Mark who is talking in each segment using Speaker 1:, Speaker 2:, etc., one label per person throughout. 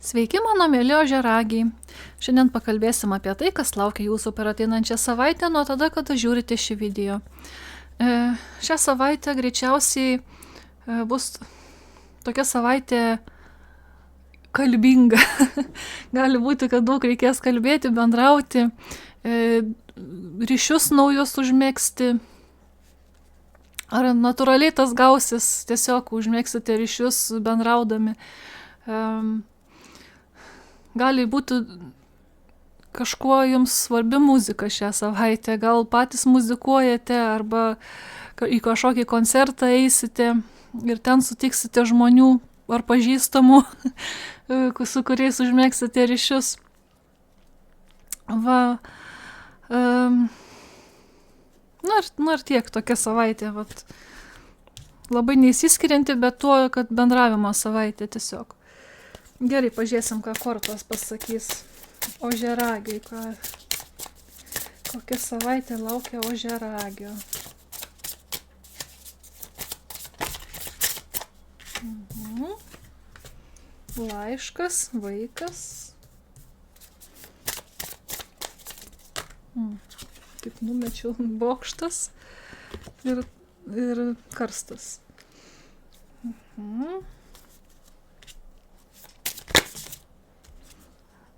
Speaker 1: Sveiki, mano mėly ožiaragiai. Šiandien pakalbėsim apie tai, kas laukia jūsų per ateinančią savaitę nuo tada, kada žiūrite šį video. Šią savaitę greičiausiai bus tokia savaitė kalbinga. Gali būti, kad daug reikės kalbėti, bendrauti, ryšius naujus užmėgsti. Ar natūraliai tas gausis, tiesiog užmėgsite ryšius bendraudami. Gali būti kažkuo jums svarbi muzika šią savaitę, gal patys muzikuojate arba į kažkokį koncertą eisite ir ten sutiksite žmonių ar pažįstamų, su kuriais užmėgsite ryšius. Va, ir tiek tokia savaitė, vat, labai neįsiskirianti, bet tuo, kad bendravimo savaitė tiesiog. Gerai, pažiūrėsim, ką kortos pasakys. Ožiaragiai, kokia savaitė laukia ožiaragio. Laiškas, vaikas. Kaip numečiau, bokštas ir karstas.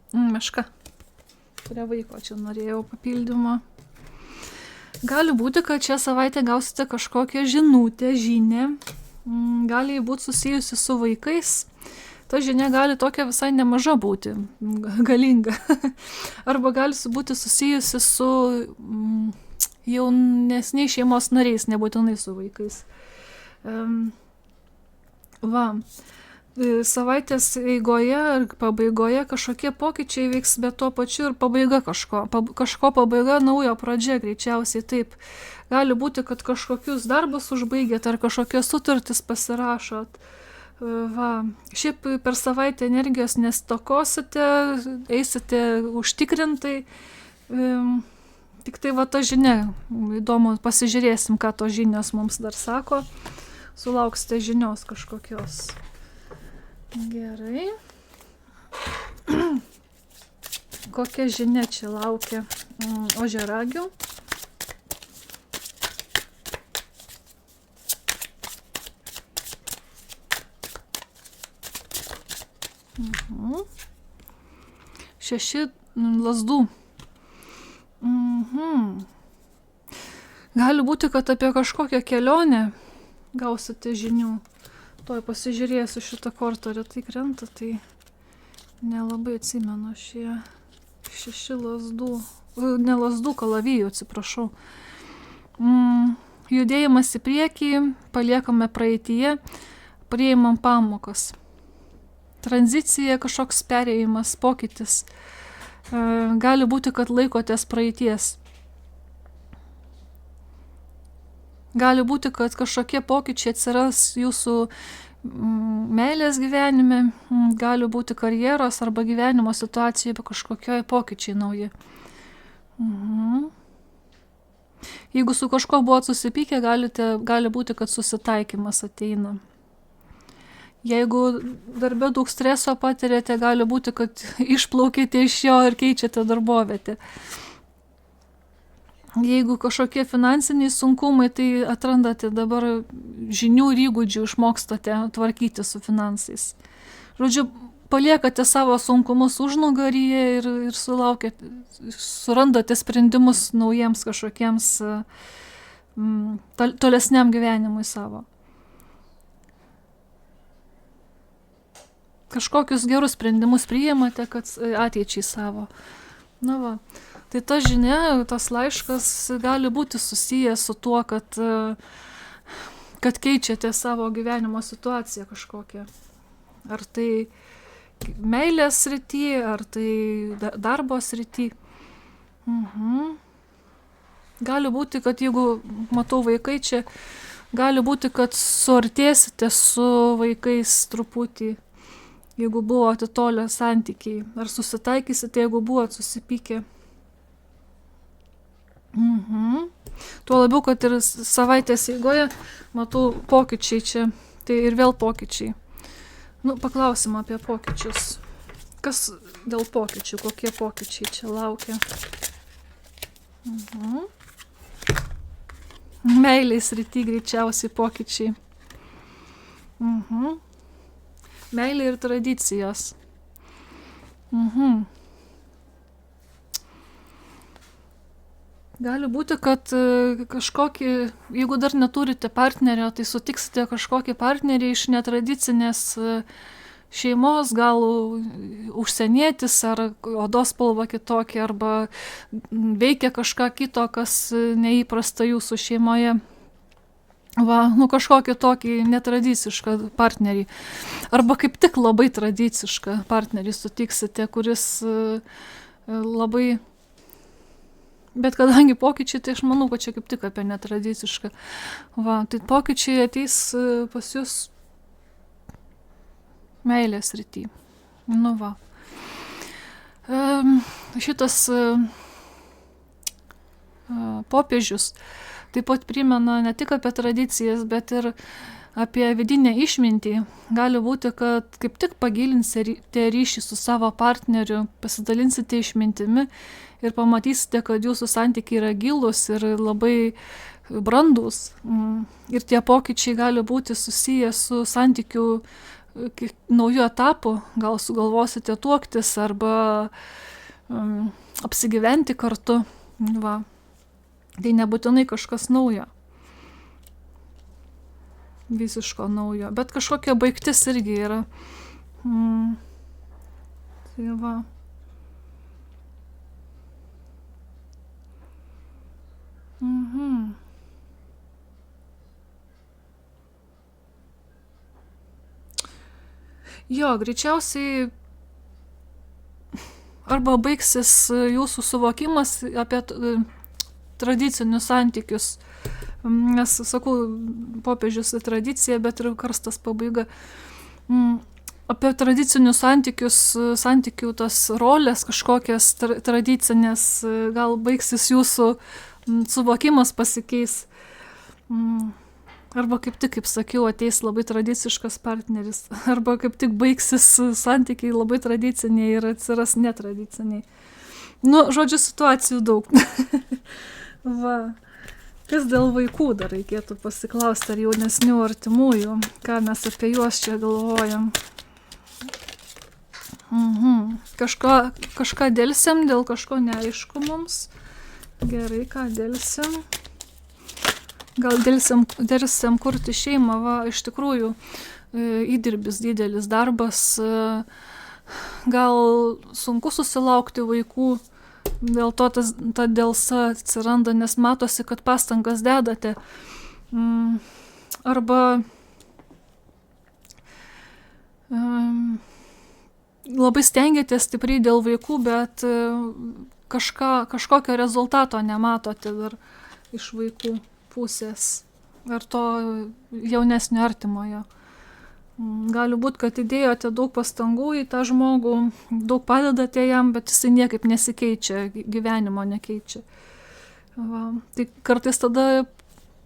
Speaker 1: Meška. Prie vaiko čia norėjau papildymo. Gali būti, kad šią savaitę gausite kažkokią žinutę, žinią. Gali būti susijusi su vaikais. Ta žinia gali tokia visai nemaža būti, galinga. Arba gali būti susijusi su jaunesniais šeimos nariais, nebūtinai su vaikais. Savaitės eigoje ar pabaigoje kažkokie pokyčiai vyks, bet tuo pačiu ir pabaiga kažko pabaiga, naujo pradžia greičiausiai taip. Gali būti, kad kažkokius darbus užbaigėt ar kažkokios sutartis pasirašot. Šiaip per savaitę energijos nestokosite, eisite užtikrintai. Tik tai ta žinia, įdomu, pasižiūrėsim, ką tos žinios mums dar sako. Sulauksite žinios kažkokios. Gerai. Kokia žinia čia laukia ožiaragių? Šeši lazdų. Gali būti, kad apie kažkokią kelionę gausite žinių. Tuoj pasižiūrėsiu šitą kortą, retai krenta, tai nelabai atsimenu šie šeši lazdų, ne lazdų, kalavijų, atsiprašau. Judėjimas į priekį, paliekame praeityje, priimam pamokas. Tranzicija, kažkoks perėjimas, pokytis. Gali būti, kad laikotės praeities. Gali būti, kad kažkokie pokyčiai atsiras jūsų meilės gyvenime, gali būti karjeros arba gyvenimo situacijoje kažkokie pokyčiai nauji. Jeigu su kažko buvot susipykę, gali būti, kad susitaikymas ateina. Jeigu darbe daug streso patirėte, gali būti, kad išplaukėte iš jo ir keičiate darbovietę. Jeigu kažkokie finansiniai sunkumai, tai atrandate dabar žinių ir įgūdžių, išmokstate tvarkyti su finansais. Žodžiu, paliekate savo sunkumus užnugaryje ir surandate sprendimus naujiems kažkokiems tolesniam gyvenimui savo. Kažkokius gerus sprendimus priimate, kad ateičiai savo. Tai ta žinia, tas laiškas gali būti susijęs su tuo, kad keičiate savo gyvenimo situaciją kažkokią. Ar tai meilės srity, ar tai darbo srity. Gali būti, kad jeigu matau vaikai čia, gali būti, kad suartėsite su vaikais truputį, jeigu buvo atitolę santykiai. Ar susitaikysite, jeigu buvot susipykę. Tuo labiau, kad ir savaitės eigoje matau pokyčiai čia, tai ir vėl pokyčiai. Paklausim apie pokyčius. Kas dėl pokyčių, kokie pokyčiai čia laukia? Meilės srity greičiausiai pokyčiai. Meilė ir tradicijos. Gali būti, kad kažkokį, jeigu dar neturite partnerio, tai sutiksite kažkokį partnerį iš netradicinės šeimos, gal užsienietis ar odos spalva kitokia, arba veikia kažką kito, kas neįprasta jūsų šeimoje. Kažkokį tokį netradicišką partnerį. Arba kaip tik labai tradicišką partnerį sutiksite, kuris labai... Bet kadangi pokyčiai, tai aš manau, kad čia kaip tik apie netradicišką. Tai pokyčiai ateis pas jūs meilės srity. Šitas popiežius taip pat primena ne tik apie tradicijas, bet ir apie vidinę išmintį. Gali būti, kad kaip tik pagilinsite ryšį su savo partneriu, pasidalinsite išmintimi ir pamatysite, kad jūsų santykiai yra gilūs ir labai brandūs. Ir tie pokyčiai gali būti susiję su santykių naujų etapų. Gal sugalvosite tuoktis arba apsigyventi kartu. Tai nebūtinai kažkas naujo. Visiško naujo. Bet kažkokia baigtis irgi yra. Tai va. Jo, greičiausiai arba baigsis jūsų suvokimas apie tradicinius santykius. Nes, sakau, popiežius tradicija, bet ir karstas pabaiga. Apie tradicinius santykius, santykių tas rolės kažkokias tradicinės, gal baigsis jūsų suvokimas pasikeis. Arba kaip tik, kaip sakiau, ateis labai tradiciškas partneris. Arba kaip tik baigsis santykiai labai tradiciniai ir atsiras netradiciniai. Žodžiu, situacijų daug. Kas dėl vaikų dar reikėtų pasiklausti, ar jaunesnių artimųjų, ką mes apie juos čia galvojam. Kažką dėlsiam, dėl kažko neaišku mums. Gerai, ką dėlsiam. Gal dėlsiam kurti šeimą, iš tikrųjų įdirbis didelis darbas, gal sunku susilaukti vaikų, dėl to ta dėlsa atsiranda, nes matosi, kad pastangas dedate. Arba labai stengiatės stipriai dėl vaikų, bet kažkokio rezultato nematote dar iš vaikų pusės ar to jaunesnio artimojo. Gali būti, kad įdėjote daug pastangų į tą žmogų, daug padedate jam, bet jisai niekaip nesikeičia, gyvenimo nekeičia. Tai kartais tada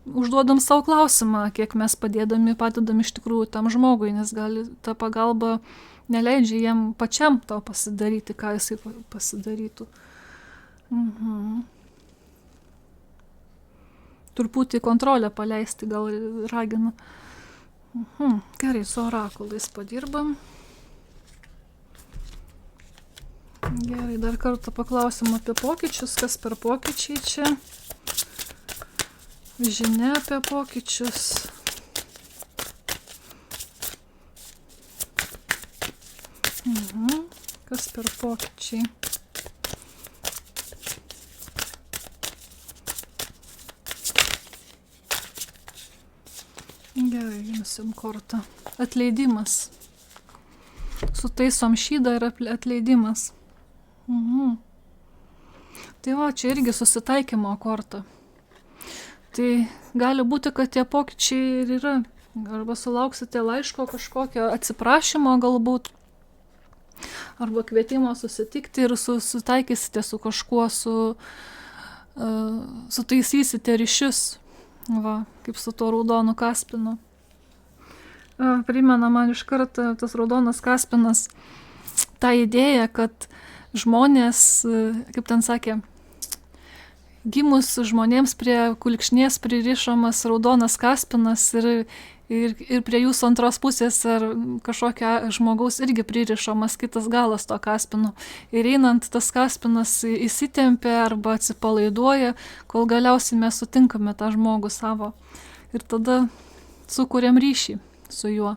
Speaker 1: užduodam savo klausimą, kiek mes padedam iš tikrųjų tam žmogui, nes gali ta pagalba neleidžia jam pačiam to pasidaryti, ką jisai pasidarytų. Truputį kontrolę paleisti gal ragina. Gerai, su orakulais padirbam. Gerai, dar kartą paklausim apie pokyčius, kas per pokyčiai čia. Žinia apie pokyčius. Kas per pokyčiai. Gerai, imsim kortą. Atleidimas. Sutaisom šydą ir atleidimas. Tai čia irgi susitaikymo korta. Tai gali būti, kad tie pokyčiai ir yra. Arba sulauksite laiško kažkokio atsiprašymo galbūt. Arba kvietimo susitikti ir susitaikysite su kažkuo, sutaisysite ryšius. Kaip su tuo raudonu kaspinu. Primena man iš karto tas raudonas kaspinas. tą idėją, kad žmonės, kaip ten sakė, gimus žmonėms prie kulkšnies pririšamas raudonas kaspinas ir prie jūsų antros pusės ar kažkokio žmogaus irgi pririšamas kitas galas to kaspino. Ir einant tas kaspinas įsitempia arba atsipalaiduoja, kol galiausiai mes sutinkame tą žmogų savo. Ir tada sukuriam ryšį su juo.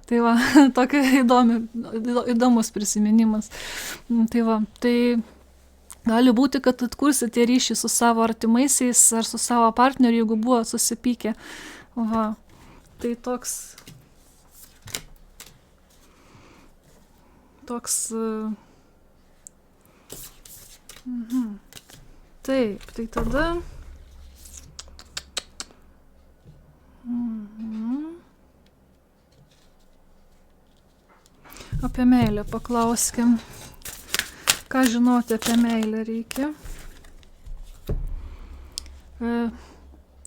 Speaker 1: Tai va, tokia įdomus prisiminimas. Tai va, tai gali būti, kad atkursite ryšį su savo artimaisiais ar su savo partneriu, jeigu buvo susipykę. Va, tai toks Taip, tai tada apie meilę paklauskim. Ką žinoti apie meilę reikia?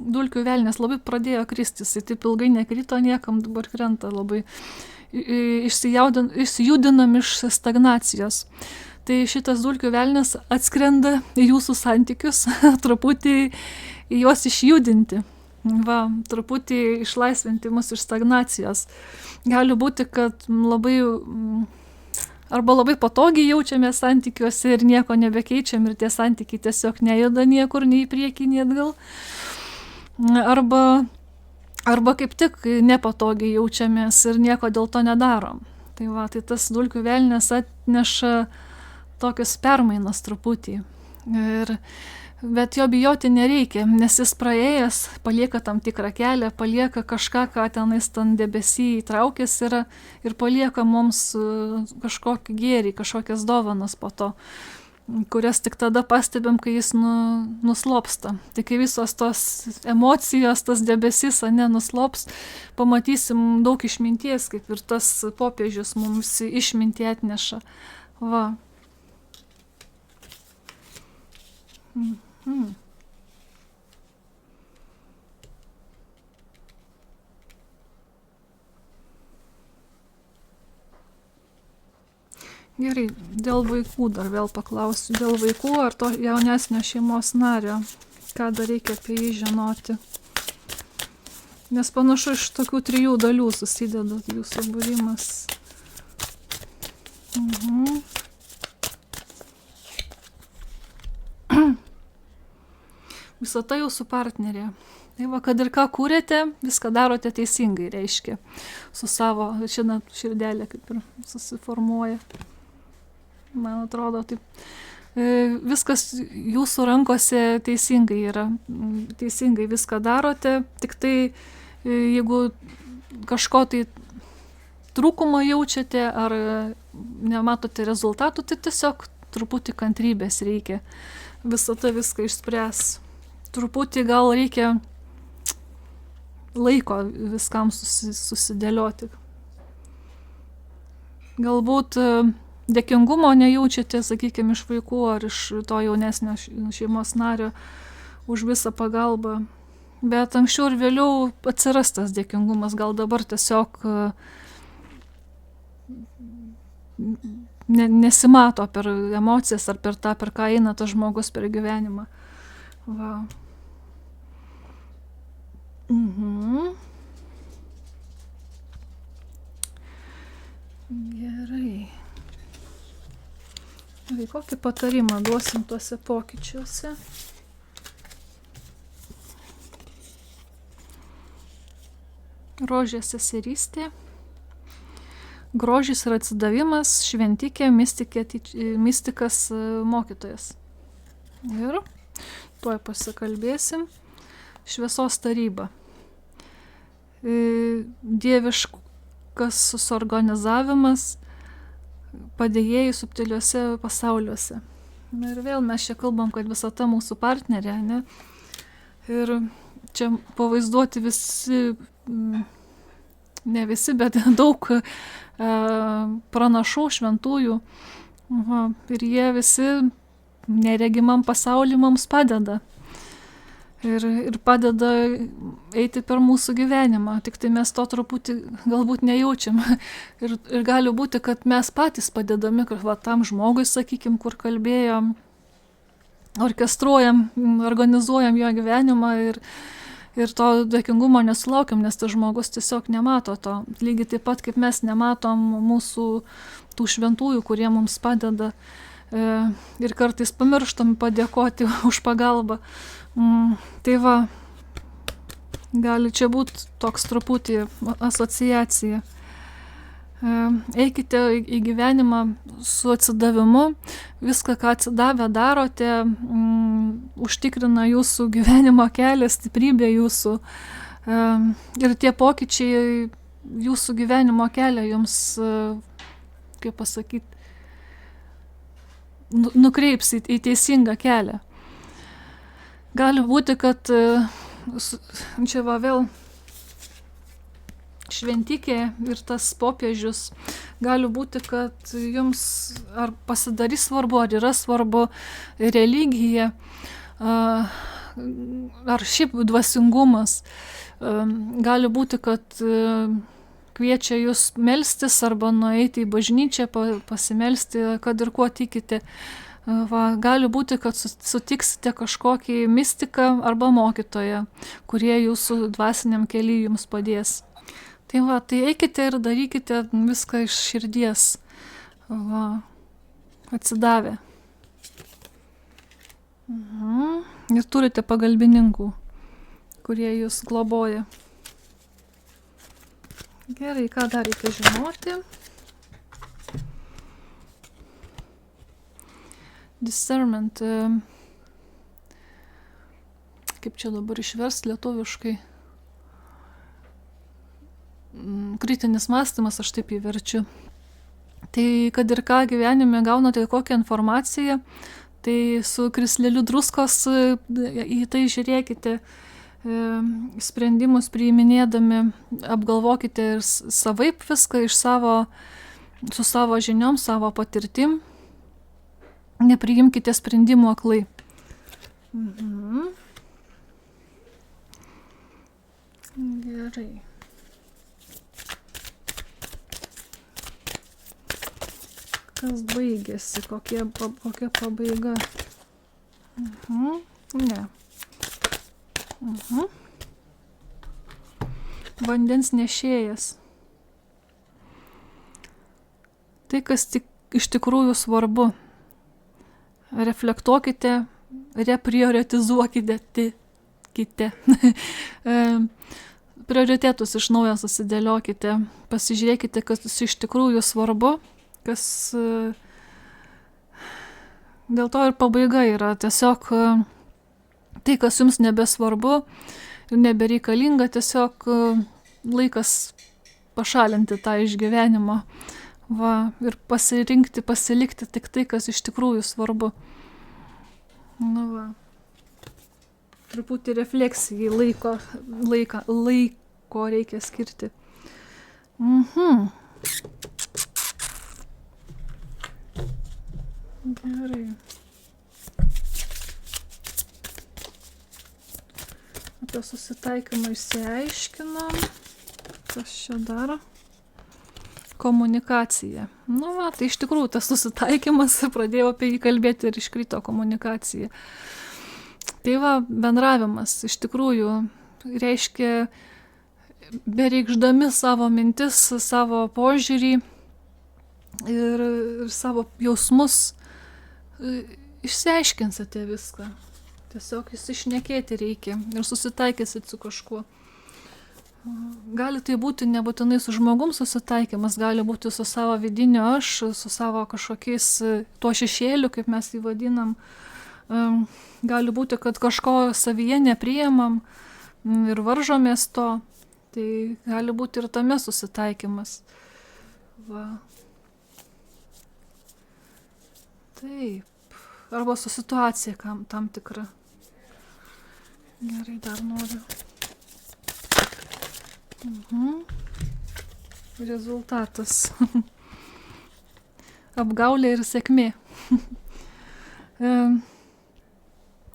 Speaker 1: Dulkių velnias labai pradėjo kristis, jis taip ilgai nekrito niekam, dabar krenta labai. Išsijudinam iš stagnacijos. Tai šitas dulkių velnias atskrenda į jūsų santykius, truputį juos išjudinti. Va, truputį išlaisvinti mus iš stagnacijos. Gali būti, kad arba labai patogiai jaučiamės santykiuose ir nieko nebekeičiam ir tie santykiai tiesiog nejuda niekur, nei į priekį, nei atgal. Arba kaip tik nepatogiai jaučiamės ir nieko dėl to nedarom. Tai va, tai tas dulkių velnias atneša tokius permainas truputį. Bet jo bijoti nereikia, nes jis praėjęs palieka tam tikrą kelią, palieka kažką, ką tenais ten debesy įtraukęs yra ir palieka mums kažkokį gėrį, kažkokias dovanas po to, kurias tik tada pastebėm, kai jis nuslopsta. Tai kai visos tos emocijos, tas debesys nuslops, pamatysim daug išminties, kaip ir tas popiežius mums išmintį atneša. Va. Gerai, dėl vaikų dar vėl paklausiu. Dėl vaikų ar to jaunesnio šeimos nario, ką dar reikia apie jį žinoti. Nes panašu iš tokių 3 dalių susideda jūsų būrimas. Visata jūsų partnerė. Tai va, kad ir ką kūrėte, viską darote teisingai, reiškia. Su savo širdelė kaip ir susiformuoja. Man atrodo, taip. Viskas jūsų rankose teisingai yra. Teisingai viską darote. Tik tai, jeigu kažko tai trūkumo jaučiate ar nematote rezultatų, tai tiesiog truputį kantrybės reikia. Visata viską išspręs. Truputį gal reikia laiko viskam susidėlioti. Galbūt dėkingumo nejaučiate, sakykime, iš vaikų ar iš to jaunesnio šeimos nario už visą pagalbą. Bet anksčiau ir vėliau atsiras tas dėkingumas. Gal dabar tiesiog nesimato per emocijas ar per tą, per ką eina tas žmogus per gyvenimą. Va. Gerai. Kokį patarimą duosim tuose pokyčiuose? Rožės seserystė. Grožis ir atsidavimas, šventikė, mistikas, mokytojas. Ir tuoj pasikalbėsim. Šviesos taryba. Dieviškas susorganizavimas, padėjėjai subtiliuose pasauliuose. Ir vėl mes čia kalbam, kad visata mūsų partnerė, ne? Ir čia pavaizduoti visi, ne visi, bet daug pranašų, šventųjų. Ir jie visi neregimam pasauliu mums padeda. ir padeda eiti per mūsų gyvenimą. Tik tai mes to truputį galbūt nejaučiam. Ir gali būti, kad mes patys padedami tam žmogui, sakykim, kur kalbėjom, orkestruojam, organizuojam jo gyvenimą ir to dėkingumo nesulaukiam, nes tas žmogus tiesiog nemato to. Lygiai taip pat, kaip mes nematom mūsų tų šventųjų, kurie mums padeda ir kartais pamirštam padėkoti už pagalbą. Tai va, gali čia būti toks truputį asociacija. Eikite į gyvenimą su atsidavimu, viską, ką atsidavę darote, užtikrina jūsų gyvenimo kelią, stiprybę jūsų. Ir tie pokyčiai jūsų gyvenimo kelią jums, kaip pasakyti, nukreips į teisingą kelią. Gali būti, kad čia va vėl šventikė ir tas popiežius, gali būti, kad jums ar pasidarys svarbu, ar yra svarbu religija, ar šiaip dvasingumas. Gali būti, kad kviečia jūs melstis arba nueiti į bažnyčią, pasimelsti, kad ir kuo tikite. Gali būti, kad sutiksite kažkokį mistiką arba mokytoją, kurie jūsų dvasiniam kely jums padės. Tai eikite ir darykite viską iš širdies, atsidavę. Ir turite pagalbininkų, kurie jūs globoja. Gerai, ką dar reikia žinoti? Discernment. Kaip čia dabar išversti lietuviškai? Kritinis mąstymas, aš taip įverčiu. Tai kad ir ką gyvenime gaunate kokią informaciją, tai su krisleliu druskos į tai žiūrėkite, sprendimus priiminėdami, apgalvokite ir savaip viską su savo žiniom, savo patirtim. Nepriimkite sprendimų aklai. Gerai. Kas baigėsi, kokia pabaiga? Ne. Vandens nešėjas. Tai, kas iš tikrųjų svarbu. Reflektuokite, reprioritizuokite prioritetus iš naujo susidėliokite, pasižiūrėkite, kas iš tikrųjų svarbu, kas dėl to ir pabaiga yra tiesiog tai, kas jums nebesvarbu ir nebereikalinga, tiesiog laikas pašalinti tą iš gyvenimo. Ir pasirinkti, pasilikti tik tai, kas iš tikrųjų svarbu. Truputį refleksijai laiko reikia skirti. Gerai. Apie susitaikymą išsiaiškinom. Kas čia dar? Komunikacija. Tai iš tikrųjų tas susitaikymas, pradėjau apie jį kalbėti ir iškrito komunikacija. Tai bendravimas iš tikrųjų reiškia bereikšdami savo mintis, savo požiūrį ir savo jausmus išsiaiškinsite viską. Tiesiog išsišnekėti reikia ir susitaikysit su kažkuo. Gali tai būti nebūtinai su žmogum susitaikymas, gali būti su savo vidiniu aš, su savo kažkokiais tuo šešėliu, kaip mes jį vadinam. Gali būti, kad kažko savyje nepriimam ir varžomės to. Tai gali būti ir tame susitaikymas. Taip. Arba su situacija tam tikra. Gerai, dar noriu. Rezultatas. Apgaulė ir sėkmė.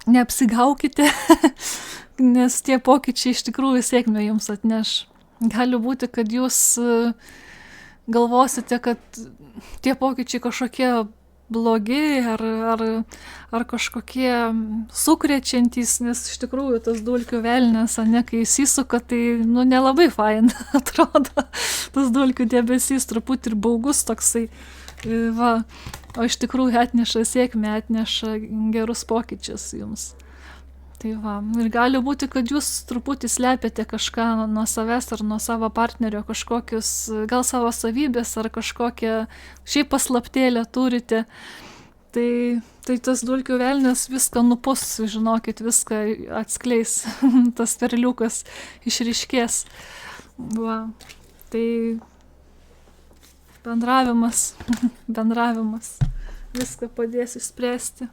Speaker 1: Neapsigaukite, nes tie pokyčiai iš tikrųjų sėkmę jums atneš. Gali būti, kad jūs galvosite, kad tie pokyčiai kažkokie blogi ar kažkokie sukrečiantys, nes iš tikrųjų tas dulkių velnias, kai įsisuka, tai nelabai fain atrodo. Tas dulkių debesys truputį ir baugus toksai. Va, o iš tikrųjų atneša sėkmę, atneša gerus pokyčius jums. Tai va, ir gali būti, kad jūs truputį slepiate kažką nuo savęs ar nuo savo partnerio, kažkokius, gal savo savybės ar kažkokią šiaip paslaptėlę turite. Tai tas dulkių velnias viską nupus, žinokit, viską atskleis, tas perliukas išryškės. Va, tai bendravimas viską padės išspręsti.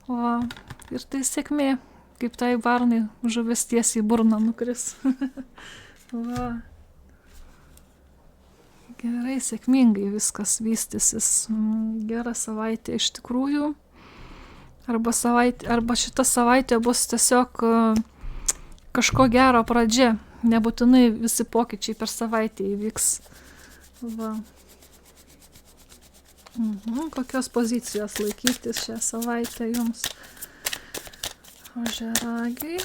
Speaker 1: Va, ir tai sėkmė. Kaip tai varnai žuvis tiesiai į burną nukris. Va. Gerai, sėkmingai viskas vystysis. Gera savaitė iš tikrųjų. Arba šita savaitė bus tiesiog kažko gero pradžia. Nebūtinai visi pokyčiai per savaitę įvyks. Va. Kokios pozicijos laikytis šią savaitę jums? Ožiaragiai.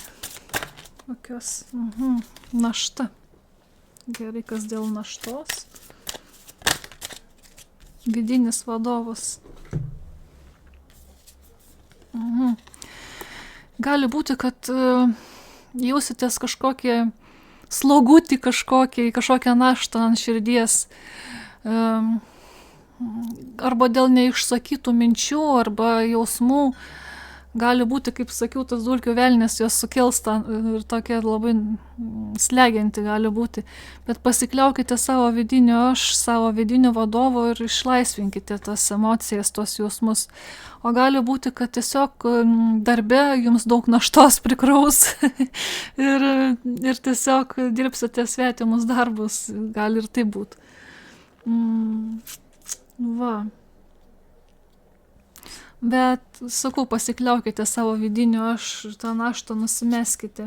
Speaker 1: Kokios? Našta. Gerai, kas dėl naštos. Vidinis vadovas. Gali būti, kad jausitės kažkokį slogutį, kažkokią naštą ant širdies. Arba dėl neišsakytų minčių, arba jausmų. Gali būti, kaip sakiau, tas dulkių velnias jos sukels ir tokia labai slegianti gali būti. Bet pasikliaukite savo vidinio aš, savo vidinio vadovo ir išlaisvinkite tas emocijas, tos jausmus. O gali būti, kad tiesiog darbe jums daug naštos prikraus ir tiesiog dirbsite svetimus darbus. Gali ir tai būti. Va. Bet, sakau, pasikliaukite savo vidinio aš ir tą naštą nusimeskite.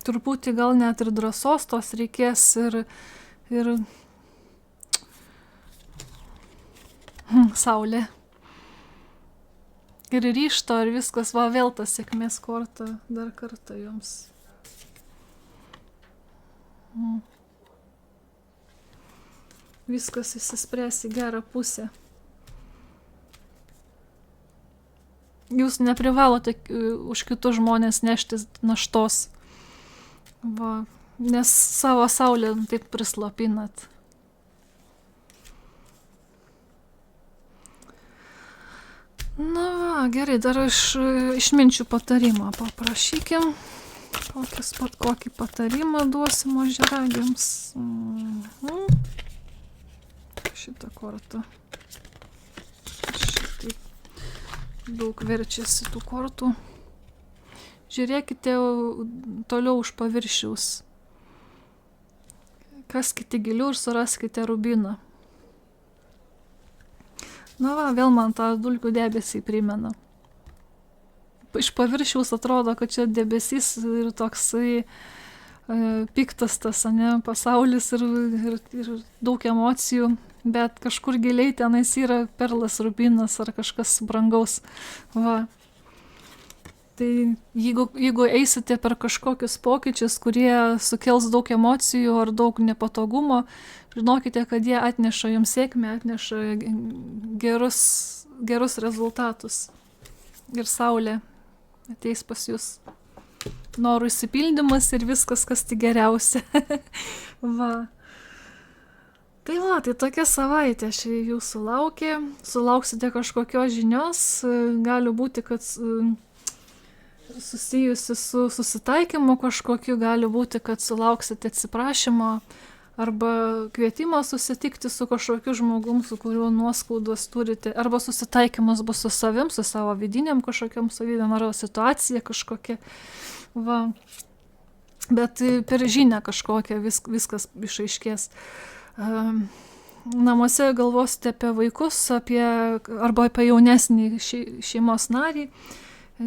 Speaker 1: Truputį gal net ir drąsos tos reikės ir saulė. Ir ryžto, ir viskas, va vėl ta sėkmės korta dar kartą jums. Viskas įsispręs į gerą pusę. Jūs neprivalote už kitus žmonės neštis naštos. Va, nes savo saulę taip prislopinat. Na va, gerai, dar išminčių patarimą paprašykim. Kokį patarimą duosim ožiaragiams. Šitą kortą. Šitaip daug verčiasi tų kortų. Žiūrėkite toliau už paviršiaus. Kaskite giliau ir suraskite rubiną. Na va, vėl man tą dulkių debesį primena. Iš paviršiaus atrodo, kad čia debesys ir toksai piktas tas, pasaulis ir daug emocijų. Bet kažkur giliai tenais yra perlas, rubinas ar kažkas brangaus. Va. Tai jeigu eisite per kažkokius pokyčius, kurie sukels daug emocijų ar daug nepatogumo, žinokite, kad jie atneša jums sėkmę, atneša gerus rezultatus. Ir saulė ateis pas jūs. Norų išsipildymas ir viskas, kas tik geriausia. Va. Tai va, tai tokia savaitė jūsų laukia, sulauksite kažkokios žinios, gali būti, kad susijusi su susitaikymu kažkokiu, gali būti, kad sulauksite atsiprašymo arba kvietimo susitikti su kažkokiu žmogum, su kuriuo nuoskaudos turite, arba susitaikymas bus su savim, su savo vidiniam kažkokiam savybėm, arba situacija kažkokia. Va. Bet per žinią kažkokią viskas išaiškės. namuose galvosite apie vaikus, arba apie jaunesnį šeimos narį,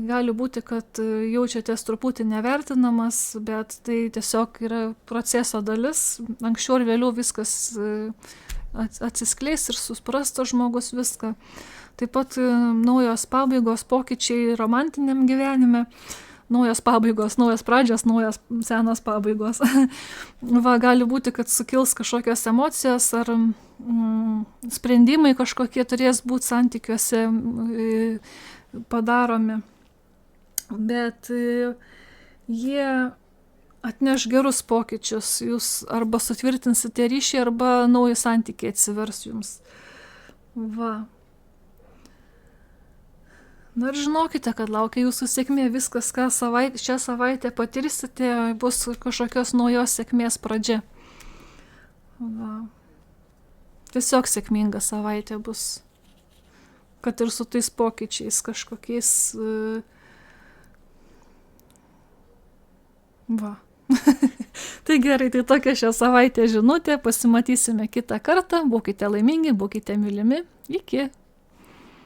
Speaker 1: gali būti, kad jaučiatės truputį nevertinamas, bet tai tiesiog yra proceso dalis. Anksčiau ir vėliau viskas atsiskleis ir supras tas žmogus viską. Taip pat naujos pabaigos, pokyčiai romantiniam gyvenime, naujos pabaigos, naujos pradžios, naujos senos pabaigos. Va, gali būti, kad sukils kažkokios emocijos ar sprendimai kažkokie turės būti santykiuose padaromi. Bet jie atneš gerus pokyčius, jūs arba sutvirtinsite ryšį, arba nauji santykiai atsivers jums. Va. Na ir žinokite, kad laukia jūsų sėkmė, viskas, ką šią savaitę patirsite, bus kažkokios naujos sėkmės pradžia. Va. Tiesiog sėkminga savaitė bus, kad ir su tais pokyčiais kažkokiais. Va. Tai gerai, tai tokia šią savaitę žinutė, pasimatysime kitą kartą, būkite laimingi, būkite mylimi, iki.